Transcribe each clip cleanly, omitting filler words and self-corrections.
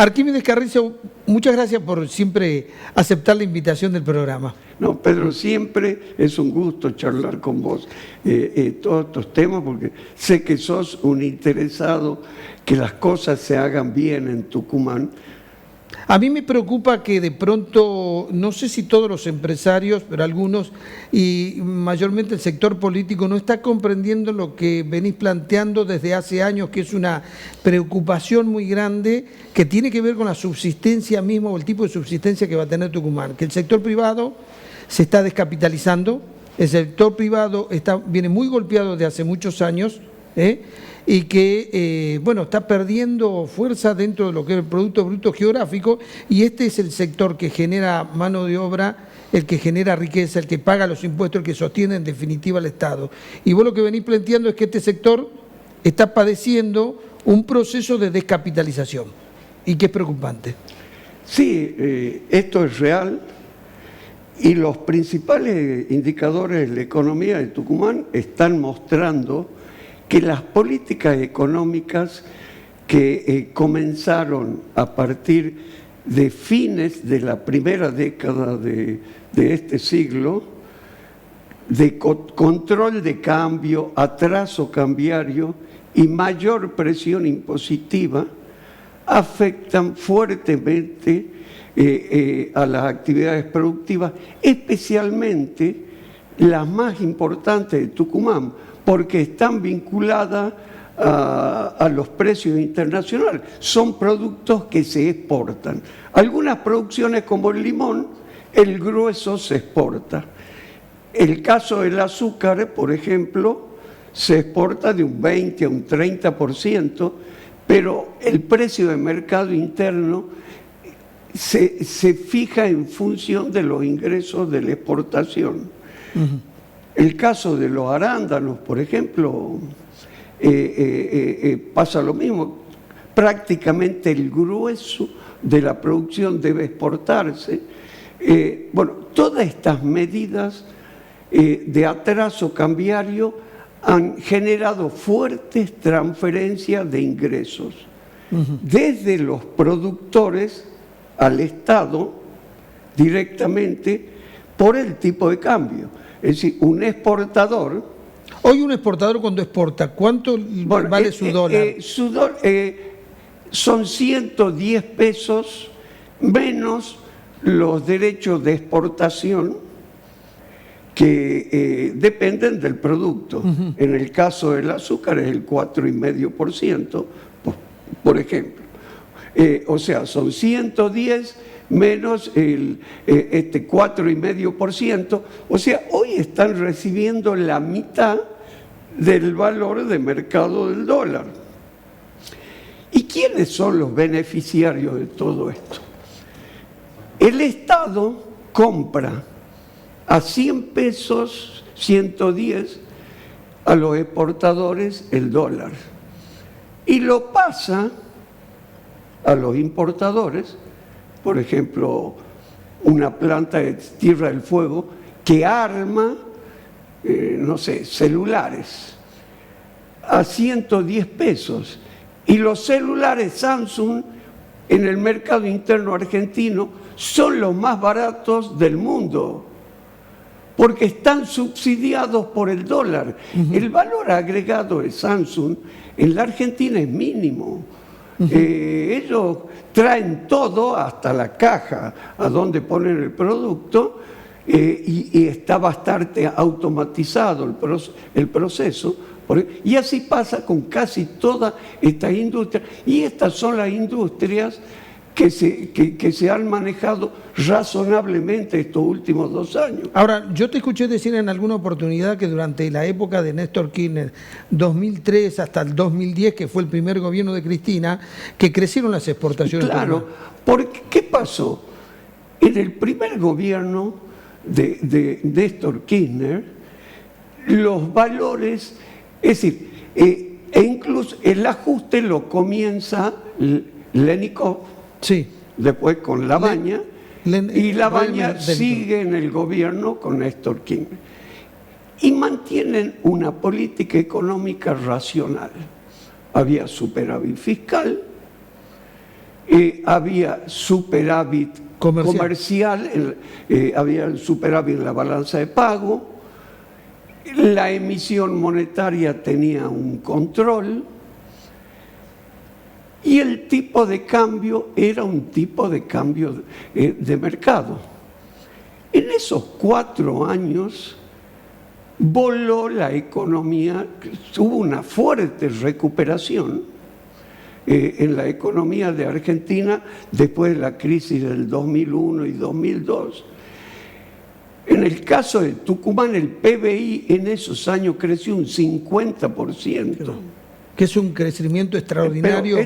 Arquímedes Carrizo, muchas gracias por siempre aceptar la invitación del programa. No, Pedro, siempre es un gusto charlar con vos todos estos temas, porque sé que sos un interesado que las cosas se hagan bien en Tucumán. A mí me preocupa que de pronto, no sé si todos los empresarios, pero algunos, y mayormente el sector político, no está comprendiendo lo que venís planteando desde hace años, que es una preocupación muy grande, que tiene que ver con la subsistencia misma o el tipo de subsistencia que va a tener Tucumán. Que el sector privado se está descapitalizando, el sector privado viene muy golpeado desde hace muchos años, y que está perdiendo fuerza dentro de lo que es el Producto Bruto Geográfico, y este es el sector que genera mano de obra, el que genera riqueza, el que paga los impuestos, el que sostiene en definitiva al Estado. Y vos lo que venís planteando es que este sector está padeciendo un proceso de descapitalización, y que es preocupante. Sí, esto es real, y los principales indicadores de la economía de Tucumán están mostrando que las políticas económicas que comenzaron a partir de fines de la primera década de este siglo, de control de cambio, atraso cambiario y mayor presión impositiva, afectan fuertemente a las actividades productivas, especialmente las más importantes de Tucumán, porque están vinculadas a los precios internacionales. Son productos que se exportan. Algunas producciones como el limón, el grueso se exporta. El caso del azúcar, por ejemplo, se exporta de un 20 a un 30%, pero el precio de mercado interno se fija en función de los ingresos de la exportación. El caso de los arándanos, por ejemplo, pasa lo mismo. Prácticamente el grueso de la producción debe exportarse. Todas estas medidas de atraso cambiario han generado fuertes transferencias de ingresos, desde los productores al Estado directamente por el tipo de cambio. Es decir, un exportador... Hoy un exportador cuando exporta, ¿cuánto vale su dólar? Son 110 pesos menos los derechos de exportación que dependen del producto. En el caso del azúcar es el 4,5%, por ejemplo. O sea, son 110 menos este 4,5%, o sea, hoy están recibiendo la mitad del valor de mercado del dólar. ¿Y quiénes son los beneficiarios de todo esto? El Estado compra a 100 pesos, 110 a los exportadores el dólar y lo pasa a los importadores. Por ejemplo, una planta de Tierra del Fuego que arma, celulares a 110 pesos. Y los celulares Samsung en el mercado interno argentino son los más baratos del mundo, porque están subsidiados por el dólar. El valor agregado de Samsung en la Argentina es mínimo. Ellos traen todo hasta la caja a donde ponen el producto y está bastante automatizado el proceso. Y así pasa con casi todas estas industrias. Y estas son las industrias que se han manejado razonablemente estos últimos 2 años. Ahora, yo te escuché decir en alguna oportunidad que durante la época de Néstor Kirchner, 2003 hasta el 2010, que fue el primer gobierno de Cristina, que crecieron las exportaciones. Claro, porque ¿qué pasó? En el primer gobierno de Néstor Kirchner, los valores, es decir, e incluso el ajuste lo comienza Lenikov, sí, después con Labaña, y Labaña sigue en el gobierno con Néstor Kirchner. Y mantienen una política económica racional. Había superávit fiscal, había superávit comercial, había el superávit en la balanza de pago, la emisión monetaria tenía un control y el tipo de cambio era un tipo de cambio de mercado. En esos 4 años voló la economía, hubo una fuerte recuperación en la economía de Argentina después de la crisis del 2001 y 2002. En el caso de Tucumán, el PBI en esos años creció un 50%. Que es un crecimiento extraordinario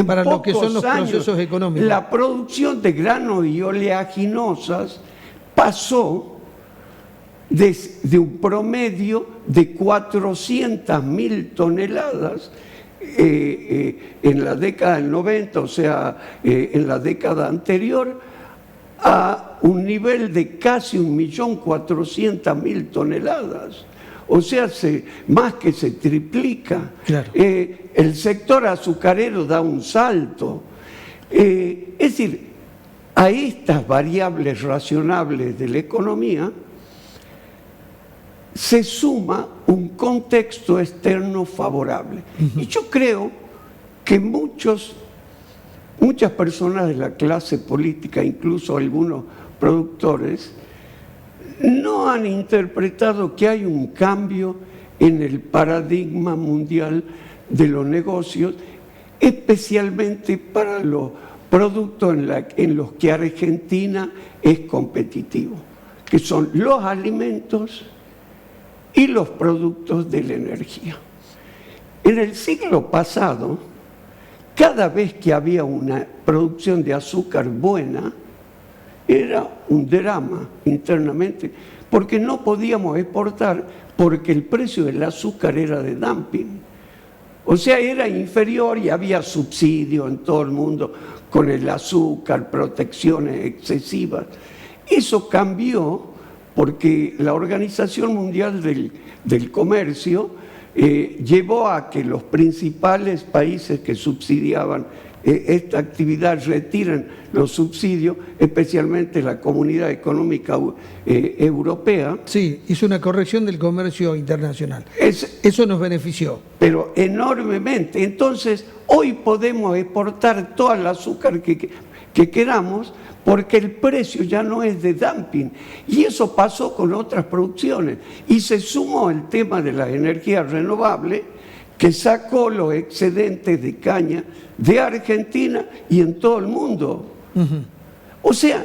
para lo que son los procesos económicos. La producción de granos y oleaginosas pasó de un promedio de 400.000 toneladas en la década del 90, o sea, en la década anterior, a un nivel de casi 1.400.000 toneladas. O sea, más que se triplica. Claro. El sector azucarero da un salto. Es decir, a estas variables racionables de la economía se suma un contexto externo favorable. Y yo creo que muchas personas de la clase política, incluso algunos productores, no han interpretado que hay un cambio en el paradigma mundial de los negocios, especialmente para los productos en los que Argentina es competitivo, que son los alimentos y los productos de la energía. En el siglo pasado, cada vez que había una producción de azúcar buena, era un drama internamente, porque no podíamos exportar porque el precio del azúcar era de dumping. O sea, era inferior y había subsidio en todo el mundo con el azúcar, protecciones excesivas. Eso cambió porque la Organización Mundial del Comercio llevó a que los principales países que subsidiaban esta actividad retiren los subsidios, especialmente la Comunidad Económica Europea. Sí, hizo una corrección del comercio internacional. Eso nos benefició. Pero enormemente. Entonces, hoy podemos exportar todo el azúcar que queramos porque el precio ya no es de dumping. Y eso pasó con otras producciones. Y se sumó el tema de las energías renovables, que sacó los excedentes de caña de Argentina y en todo el mundo. O sea,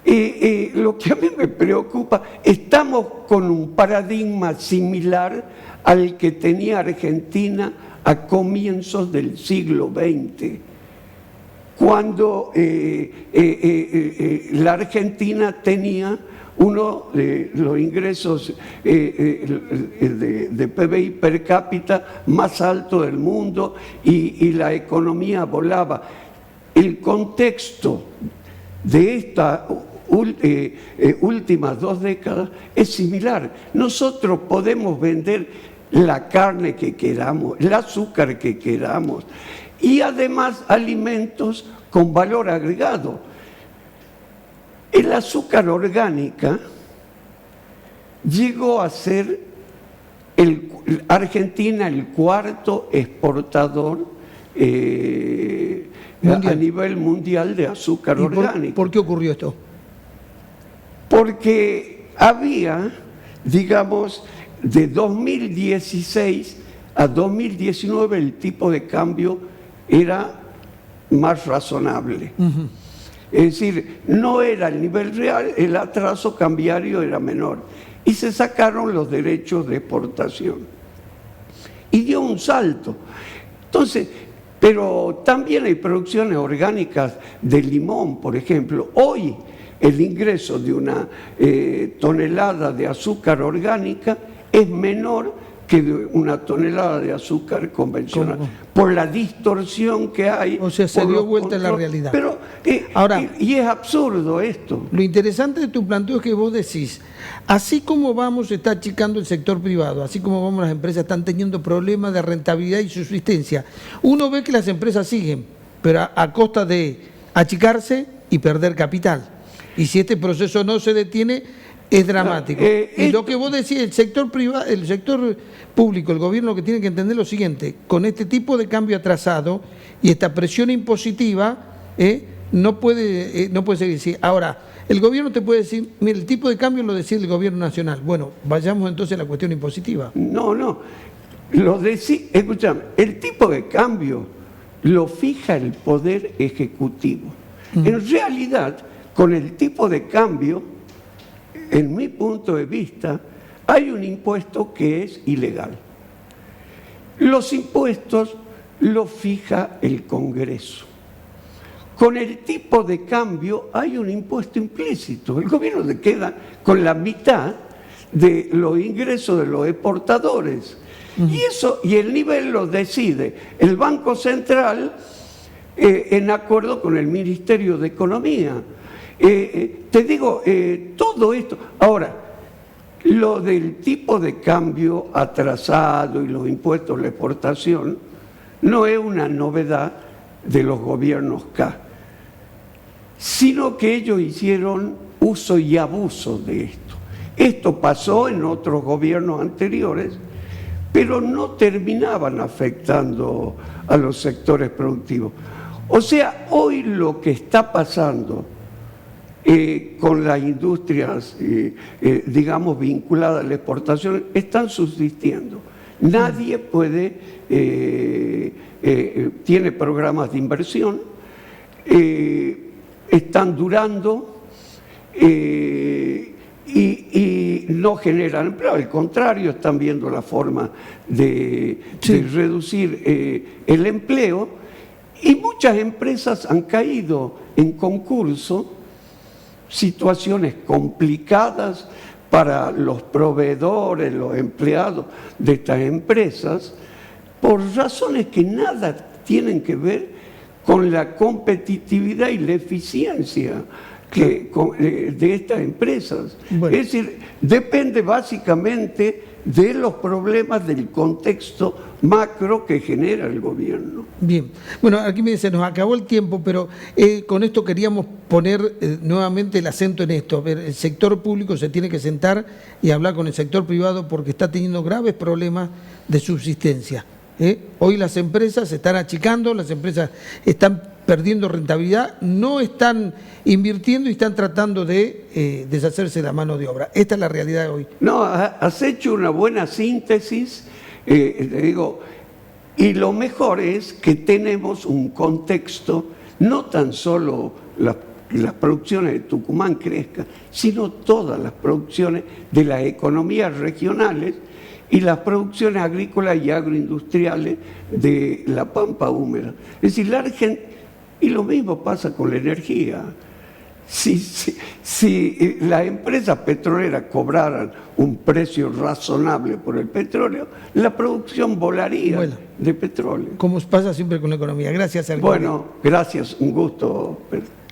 lo que a mí me preocupa, estamos con un paradigma similar al que tenía Argentina a comienzos del siglo XX, cuando la Argentina tenía uno de los ingresos de PBI per cápita más alto del mundo y la economía volaba. El contexto de estas últimas 2 décadas es similar. Nosotros podemos vender la carne que queramos, el azúcar que queramos y además alimentos con valor agregado. El azúcar orgánica llegó a ser Argentina el 4º exportador a nivel mundial de azúcar orgánico. ¿Por qué ocurrió esto? Porque había, digamos, de 2016 a 2019 el tipo de cambio era más razonable. Es decir, no era el nivel real, el atraso cambiario era menor. Y se sacaron los derechos de exportación. Y dio un salto. Entonces, pero también hay producciones orgánicas de limón, por ejemplo. Hoy el ingreso de una tonelada de azúcar orgánica es menor que de una tonelada de azúcar convencional, por la distorsión que hay. O sea, se dio vuelta en la realidad. Pero, ahora, y es absurdo esto. Lo interesante de tu planteo es que vos decís, así como vamos, se está achicando el sector privado, así como vamos, las empresas están teniendo problemas de rentabilidad y subsistencia. Uno ve que las empresas siguen, pero a costa de achicarse y perder capital. Y si este proceso no se detiene, es dramático. Y lo que vos decís, el sector privado, el sector público, el gobierno, que tiene que entender lo siguiente: con este tipo de cambio atrasado y esta presión impositiva, no puede seguir. Sí, ahora, el gobierno te puede decir, mira, el tipo de cambio lo decide el gobierno nacional. Bueno, vayamos entonces a la cuestión impositiva. No, escúchame, el tipo de cambio lo fija el Poder Ejecutivo. En realidad, con el tipo de cambio, en mi punto de vista, hay un impuesto que es ilegal. Los impuestos los fija el Congreso. Con el tipo de cambio hay un impuesto implícito. El gobierno se queda con la mitad de los ingresos de los exportadores. Y el nivel lo decide el Banco Central en acuerdo con el Ministerio de Economía. Te digo, todo esto. Ahora, lo del tipo de cambio atrasado y los impuestos a la exportación no es una novedad de los gobiernos K, sino que ellos hicieron uso y abuso de esto. Esto pasó en otros gobiernos anteriores, pero no terminaban afectando a los sectores productivos. O sea, hoy lo que está pasando con las industrias, digamos, vinculadas a la exportación, están subsistiendo. Nadie tiene programas de inversión, están durando y no generan empleo. Al contrario, están viendo la forma de reducir el empleo, y muchas empresas han caído en concurso, situaciones complicadas para los proveedores, los empleados de estas empresas, por razones que nada tienen que ver con la competitividad y la eficiencia de estas empresas. Bueno. Es decir, depende básicamente de los problemas del contexto macro que genera el gobierno. Bien, bueno, aquí se nos acabó el tiempo, pero con esto queríamos poner nuevamente el acento en esto. A ver, el sector público se tiene que sentar y hablar con el sector privado porque está teniendo graves problemas de subsistencia. Hoy las empresas se están achicando, las empresas están perdiendo rentabilidad, no están invirtiendo y están tratando de deshacerse de la mano de obra. Esta es la realidad de hoy. No, has hecho una buena síntesis, te digo, y lo mejor es que tenemos un contexto, no tan solo las producciones de Tucumán crezcan, sino todas las producciones de las economías regionales y las producciones agrícolas y agroindustriales de la pampa húmeda. Es decir, y lo mismo pasa con la energía. Si las empresas petroleras cobraran un precio razonable por el petróleo, la producción volaría de petróleo. Como pasa siempre con la economía. Gracias, Arcadio. Bueno, gracias, un gusto.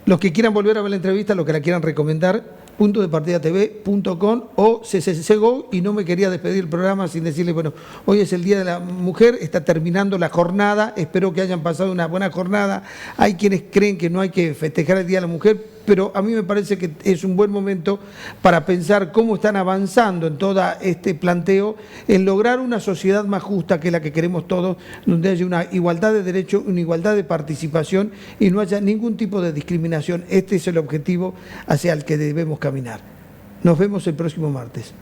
Los que quieran volver a ver la entrevista, los que la quieran recomendar, puntodepartidatv.com o CCC Go. Y no me quería despedir el programa sin decirle, bueno, hoy es el Día de la Mujer, está terminando la jornada, espero que hayan pasado una buena jornada. Hay quienes creen que no hay que festejar el Día de la Mujer, pero a mí me parece que es un buen momento para pensar cómo están avanzando en todo este planteo, en lograr una sociedad más justa, que es la que queremos todos, donde haya una igualdad de derechos, una igualdad de participación y no haya ningún tipo de discriminación. Este es el objetivo hacia el que debemos caminar. Nos vemos el próximo martes.